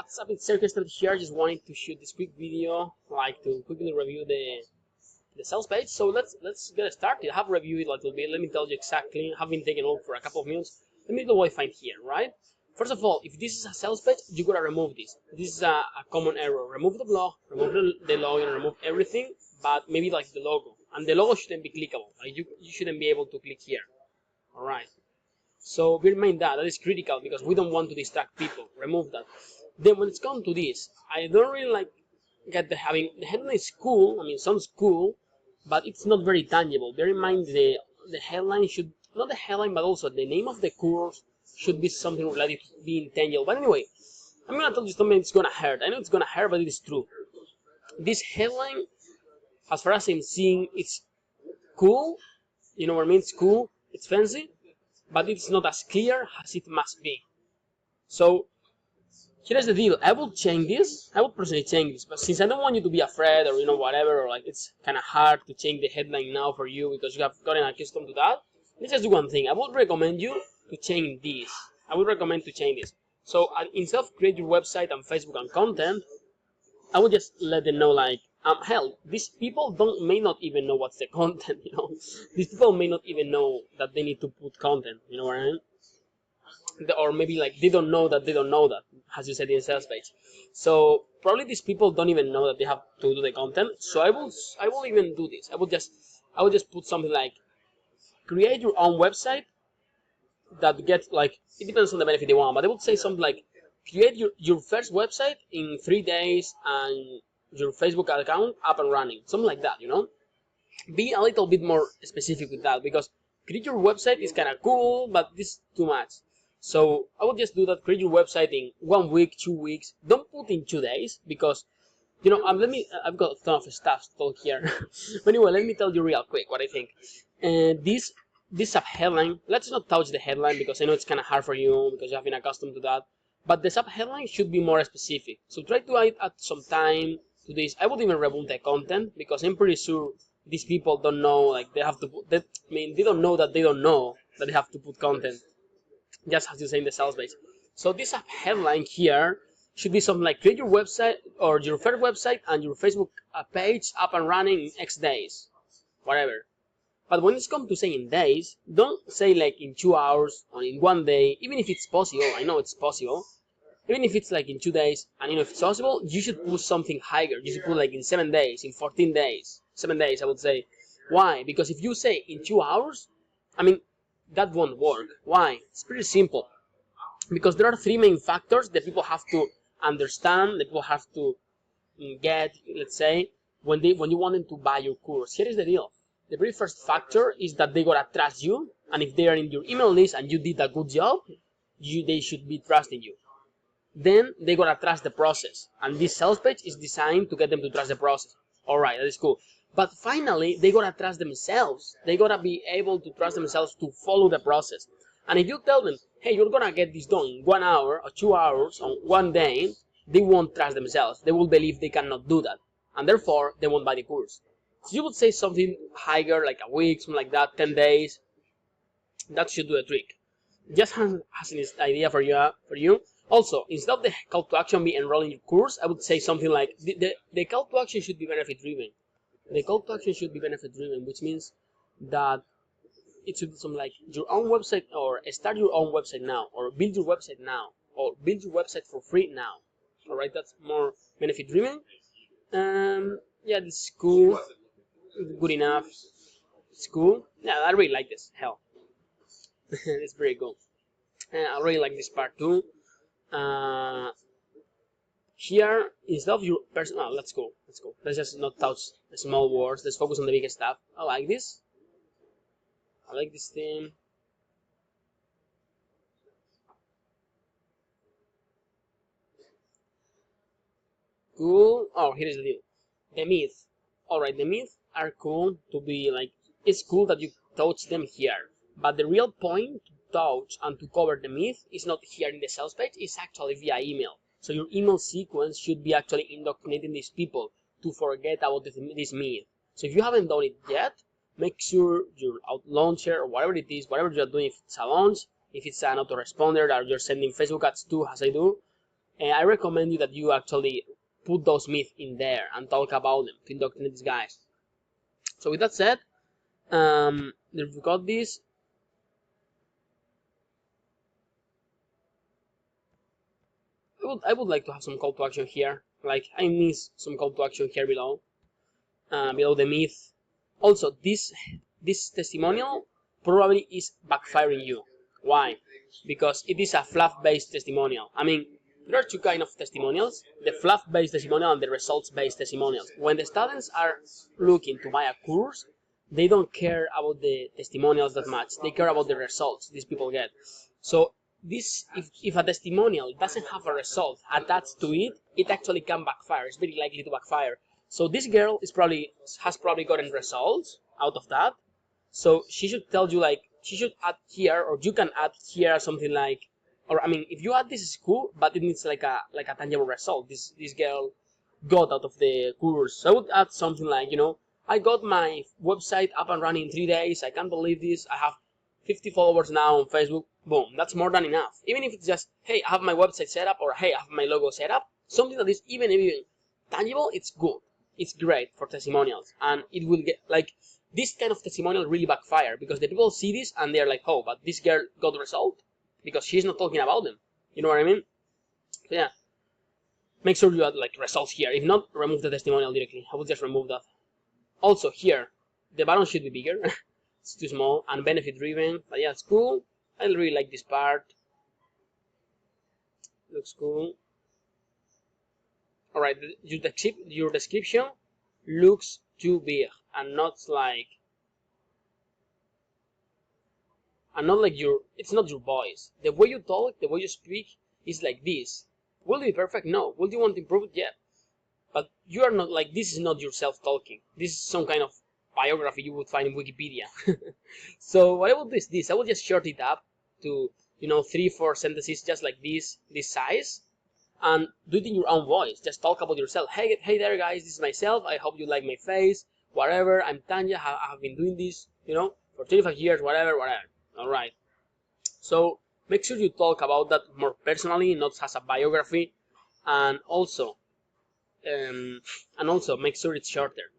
What's up, it's Circus here. Just wanted to shoot this quick video, like to quickly review the sales page. So let's get started. I have reviewed it a little bit. Let me tell you exactly. I've been taking over for a couple of minutes. Let me know what I find here, right? First of all, if this is a sales page, you gotta remove this. This is a common error. Remove the blog, remove the login, remove everything, but maybe like the logo. And the logo shouldn't be clickable. Like you shouldn't be able to click here. All right. So bear in mind that is critical because we don't want to distract people. Remove that. Then when it's come to this, I don't really like get the headline is cool. I mean, sounds cool, but it's not very tangible. Bear in mind the headline should not the headline, but also the name of the course should be something related to being tangible. But anyway, I'm gonna tell you something. It's gonna hurt. I know it's gonna hurt, but it is true. This headline, as far as I'm seeing, it's cool. You know what I mean? It's cool. It's fancy, but it's not as clear as it must be. So here's the deal. I will change this. I will personally change this, but since I don't want you to be afraid or whatever, or like it's kind of hard to change the headline now for you because you have gotten accustomed to that, let's just do one thing. I would recommend you to change this. I would recommend to change this. So instead of create your website and Facebook and content, I would just let them know like, hell, these people may not even know what's the content, These people may not even know that they need to put content, you know what I mean? Or maybe like they don't know that, as you said in the sales page. So probably these people don't even know that they have to do the content. So I will even do this. I will just put something like, create your own website that gets like, it depends on the benefit they want, but I would say something like, create your first website in 3 days and your Facebook account up and running, something like that, Be a little bit more specific with that because create your website is kind of cool, but this is too much. So I would just do that. Create your website in 1 week, 2 weeks. Don't put in 2 days because I've got a ton of stuff to talk here. But anyway, let me tell you real quick what I think. And this sub headline, let's not touch the headline because I know it's kind of hard for you because you have been accustomed to that. But the sub headline should be more specific. So try to add some time to this. I would even remove the content because I'm pretty sure these people don't know, like they have to put that. I mean, they don't know that they don't know that they have to put content, just as you say in the sales page. So this headline here should be something like, create your website or your first website and your Facebook page up and running in X days, whatever. But when it's come to saying days, don't say like in 2 hours or in 1 day, even if it's possible. I know it's possible. Even if it's like in 2 days, and if it's possible, you should put something higher. You should put like in 7 days, in 14 days, 7 days, I would say. Why? Because if you say in 2 hours, I mean, that won't work. Why? It's pretty simple. Because there are 3 main factors that people have to understand, that people have to get, let's say, when you want them to buy your course. Here is the deal. The very first factor is that they gotta trust you, and if they are in your email list and you did a good job, they should be trusting you. Then they gotta trust the process, and this sales page is designed to get them to trust the process. Alright, that is cool. But finally, they gotta trust themselves. They gotta be able to trust themselves to follow the process. And if you tell them, hey, you're gonna get this done in 1 hour or 2 hours on 1 day, they won't trust themselves. They will believe they cannot do that, and therefore they won't buy the course. So you would say something higher, like a week, something like that, 10 days. That should do the trick. Just as an idea for you. Also, instead of the call to action be enroll in your course, I would say something like, the call to action should be benefit driven. The call to action should be benefit driven, which means that it should be something like your own website, or start your own website now, or build your website now, or build your website for free now. Alright, that's more benefit driven. Yeah, this is cool. Good enough. It's cool. Yeah, I really like this. Hell, it's very cool. I really like this part too. Here, instead of your personal, let's go. Let's just not touch the small words. Let's focus on the biggest stuff. I like this. I like this theme. Cool. Oh, here is the deal. The myth. Alright, the myths are cool to be like, it's cool that you touch them here. But the real point to touch and to cover the myth is not here in the sales page, it's actually via email. So your email sequence should be actually indoctrinating these people to forget about this myth. So if you haven't done it yet, make sure your launcher or whatever it is, whatever you're doing, if it's a launch, if it's an autoresponder that you're sending Facebook ads to, as I do, I recommend you that you actually put those myths in there and talk about them to indoctrinate these guys. So with that said, we've got this. I would like to have some call to action here. Like, I miss some call to action here below, below the myth. Also, this testimonial probably is backfiring you. Why? Because it is a fluff-based testimonial. I mean, there are two kinds of testimonials: the fluff-based testimonial and the results-based testimonials. When the students are looking to buy a course, they don't care about the testimonials that much. They care about the results these people get. So this, if a testimonial doesn't have a result attached to it, it actually can backfire. It's very likely to backfire. So this girl has probably gotten results out of that. So she should tell you, like, she should add here, or you can add here something like, or I mean, if you add this is cool, but it needs like a tangible result. This girl got out of the course. So I would add something like, you know, I got my website up and running in 3 days. I can't believe this. I have 50 followers now on Facebook. Boom, that's more than enough. Even if it's just, hey, I have my website set up, or hey, I have my logo set up, something that is even tangible, it's good. It's great for testimonials, and it will get, like, this kind of testimonial really backfire, because the people see this and they're like, oh, but this girl got the result because she's not talking about them. You know what I mean? So yeah, make sure you add like results here. If not, remove the testimonial directly. I will just remove that. Also here, the button should be bigger. It's too small and benefit driven, but yeah, it's cool. I really like this part. Looks cool. Alright, your description looks too big and not like it's not your voice. The way you talk, the way you speak is like this. Will it be perfect? No. Will you want to improve it? Yeah. But you are not like, this is not yourself talking. This is some kind of biography you would find in Wikipedia. So what I will do is this. I will just short it up to, you know, 3-4 sentences just like this size, and do it in your own voice. Just talk about yourself. Hey there guys, this is myself. I hope you like my face. Whatever, I'm Tanya. I have been doing this, you know, for 25 years, whatever. Alright. So make sure you talk about that more personally, not as a biography, and also make sure it's shorter.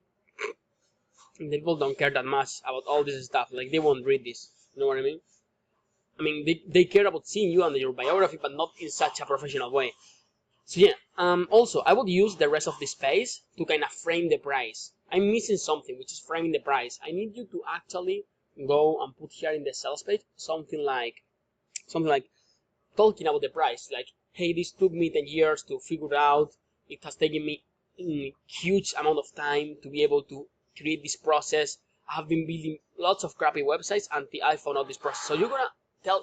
The people don't care that much about all this stuff. Like, they won't read this. You know what I mean? I mean, they care about seeing you and your biography, but not in such a professional way. So yeah, also, I would use the rest of the space to kind of frame the price. I'm missing something, which is framing the price. I need you to actually go and put here in the sales page something like talking about the price. Like, hey, this took me 10 years to figure out. It has taken me a huge amount of time to be able to create this process. I have been building lots of crappy websites until I found out this process. So you're gonna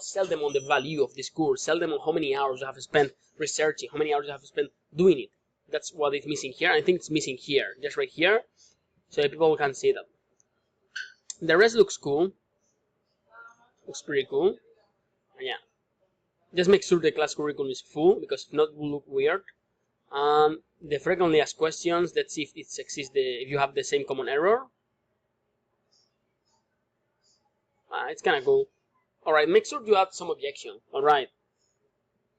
sell them on the value of this course, sell them on how many hours you have spent researching, how many hours you have spent doing it. That's what it's missing here. I think it's missing here, just right here, so that people can see that. The rest looks cool. Looks pretty cool. And yeah, just make sure the class curriculum is full, because if not, it will look weird. The frequently asked questions. Let's see if it exists. If you have the same common error. It's kind of cool. Alright, make sure you add some objection. Alright.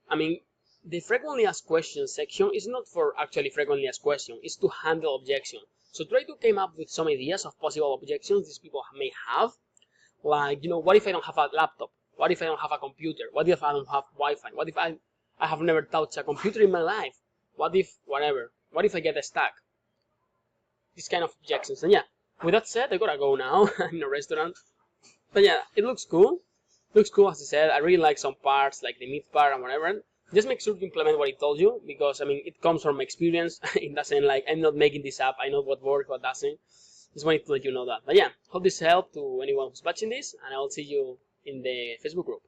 I mean, the frequently asked questions section is not for actually frequently asked questions. It's to handle objection. So try to come up with some ideas of possible objections these people may have. Like, you know, what if I don't have a laptop? What if I don't have a computer? What if I don't have Wi-Fi? What if I have never touched a computer in my life? What if whatever? What if I get stuck? These kind of objections. And yeah, with that said, I gotta go now. I'm in a restaurant. But yeah, it looks cool. Looks cool, as I said. I really like some parts, like the myth part and whatever. Just make sure to implement what it told you, because I mean, it comes from experience. It doesn't, like, I'm not making this up. I know what works, what doesn't. Just wanted to let you know that. But yeah, hope this helped to anyone who's watching this, and I will see you in the Facebook group.